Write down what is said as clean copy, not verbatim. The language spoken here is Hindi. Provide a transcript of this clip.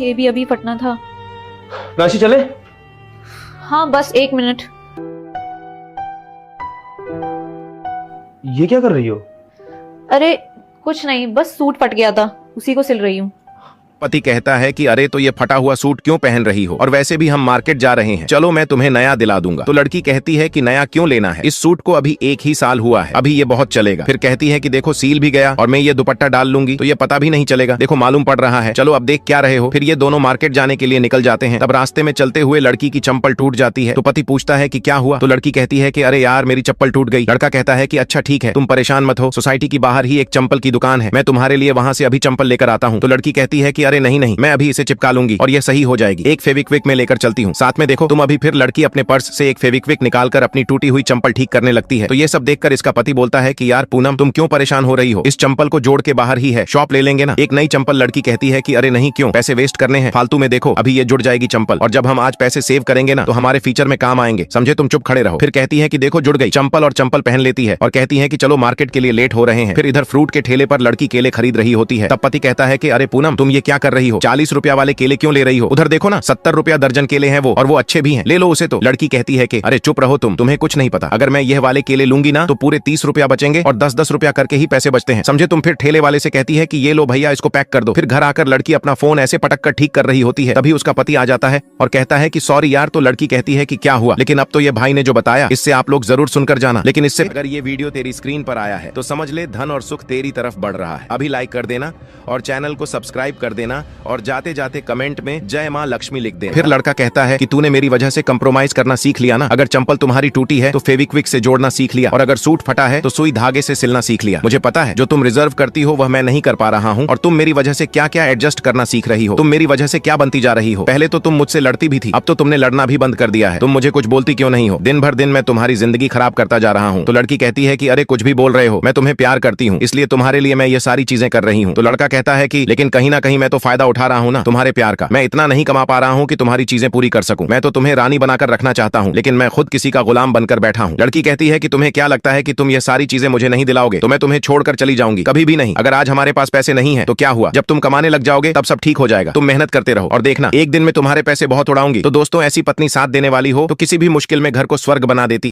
ये भी अभी फटना था। राशि चले? हाँ बस 1 मिनट। ये क्या कर रही हो? अरे कुछ नहीं, बस सूट फट गया था, उसी को सिल रही हूँ। पति कहता है कि अरे तो ये फटा हुआ सूट क्यों पहन रही हो, और वैसे भी हम मार्केट जा रहे हैं, चलो मैं तुम्हें नया दिला दूंगा। तो लड़की कहती है कि नया क्यों लेना है, इस सूट को अभी 1 ही साल हुआ है, अभी ये बहुत चलेगा। फिर कहती है कि देखो सील भी गया और मैं ये दुपट्टा डाल लूंगी तो ये पता भी नहीं चलेगा, देखो मालूम पड़ रहा है, चलो अब देख क्या रहे हो। फिर ये दोनों मार्केट जाने के लिए निकल जाते हैं। तब रास्ते में चलते हुए लड़की की चप्पल टूट जाती है। तो पति पूछता है कि क्या हुआ, तो लड़की कहती है कि अरे यार मेरी चप्पल टूट गई। लड़का कहता है कि अच्छा ठीक है, तुम परेशान मत हो, सोसाइटी की बाहर ही एक चप्पल की दुकान है, मैं तुम्हारे लिए वहां से अभी चप्पल लेकर आता हूँ। तो लड़की कहती है कि अरे नहीं नहीं, मैं अभी इसे चिपका लूंगी और ये सही हो जाएगी, एक फेविक्विक में लेकर चलती हूँ साथ में, देखो तुम अभी। फिर लड़की अपने पर्स से एक फेविक्विक निकालकर अपनी टूटी हुई चप्पल ठीक करने लगती है। तो ये सब देखकर इसका पति बोलता है कि यार पूनम तुम क्यों परेशान हो रही हो, इस चप्पल को जोड़ के बाहर ही है, शॉप ले लेंगे ना, एक नई चप्पल। लड़की कहती है कि अरे नहीं क्यों, पैसे वेस्ट करने हैं फालतू में, देखो अभी ये जुड़ जाएगी चप्पल, और जब हम आज पैसे सेव करेंगे ना तो हमारे फ्यूचर में काम आएंगे, समझे, तुम चुप खड़े रहो। फिर कहती है कि देखो जुड़ गई चप्पल, और चप्पल पहन लेती है और कहती है कि चलो मार्केट के लिए लेट हो रहे हैं। फिर इधर फ्रूट के ठेले पर लड़की केले खरीद रही होती है। तब पति कहता है कि अरे पूनम तुम ये क्या कर रही हो, 40 रुपया वाले केले क्यों ले रही हो, उधर देखो ना 70 रुपया दर्जन केले हैं वो, और वो अच्छे भी हैं, ले लो उसे। तो लड़की कहती है कि अरे चुप रहो तुम, तुम्हें कुछ नहीं पता, अगर मैं यह वाले केले लूंगी ना तो पूरे 30 रुपया बचेंगे और 10-10 रुपया करके ही पैसे बचते हैं, समझे तुम। फिर ठेले वाले से कहती है कि ये लो भैया इसको पैक कर दो। फिर घर आकर लड़की अपना फोन ऐसे पटक कर ठीक कर रही होती है, तभी उसका पति आ जाता है और कहता है कि सॉरी यार। तो लड़की कहती है कि क्या हुआ, लेकिन अब तो ये भाई ने जो बताया इससे आप लोग जरूर सुनकर जाना, लेकिन इससे अगर ये वीडियो तेरी स्क्रीन पर आया है तो समझ ले धन और सुख तेरी तरफ बढ़ रहा है। अभी लाइक कर देना और चैनल को सब्सक्राइब कर देना, और जाते जाते कमेंट में जय मां लक्ष्मी लिख दे। फिर लड़का कहता है कि तूने मेरी वजह से कंप्रोमाइज करना सीख लिया ना, अगर चप्पल तुम्हारी टूटी है तो फेविक्विक से जोड़ना सीख लिया, और अगर सूट फटा है तो सुई धागे से सिलना सीख लिया। मुझे पता है जो तुम रिजर्व करती हो वह मैं नहीं कर पा रहा हूँ, और तुम मेरी वजह से क्या क्या एडजस्ट करना सीख रही हो, तुम मेरी वजह से क्या बनती जा रही हो। पहले तो तुम मुझसे लड़ती भी थी, अब तो तुमने लड़ना भी बंद कर दिया है, तुम मुझे कुछ बोलती क्यों नहीं हो, दिन भर दिन मैं तुम्हारी जिंदगी खराब करता जा रहा हूँ। तो लड़की कहती है कि अरे कुछ भी बोल रहे हो, मैं तुम्हें प्यार करती हूँ, इसलिए तुम्हारे लिए मैं ये सारी चीजें कर रही हूँ। तो लड़का कहता है कि लेकिन कहीं ना कहीं मैं तो फायदा उठा रहा हूँ ना तुम्हारे प्यार का, मैं इतना नहीं कमा पा रहा हूँ कि तुम्हारी चीजें पूरी कर सकूं, मैं तो तुम्हें रानी बनाकर रखना चाहता हूं, लेकिन मैं खुद किसी का गुलाम बनकर बैठा हूं। लड़की कहती है कि तुम्हें क्या लगता है कि तुम ये सारी चीजें मुझे नहीं दिलाओगे तो मैं तुम्हें छोड़कर चली जाऊंगी, कभी भी नहीं। अगर आज हमारे पास पैसे नहीं है तो क्या हुआ, जब तुम कमाने लग जाओगे तब सब ठीक हो जाएगा, तुम मेहनत करते रहो और देखना एक दिन में तुम्हारे पैसे बहुत उड़ाऊंगी। तो दोस्तों ऐसी पत्नी साथ देने वाली हो तो किसी भी मुश्किल में घर को स्वर्ग बना देती।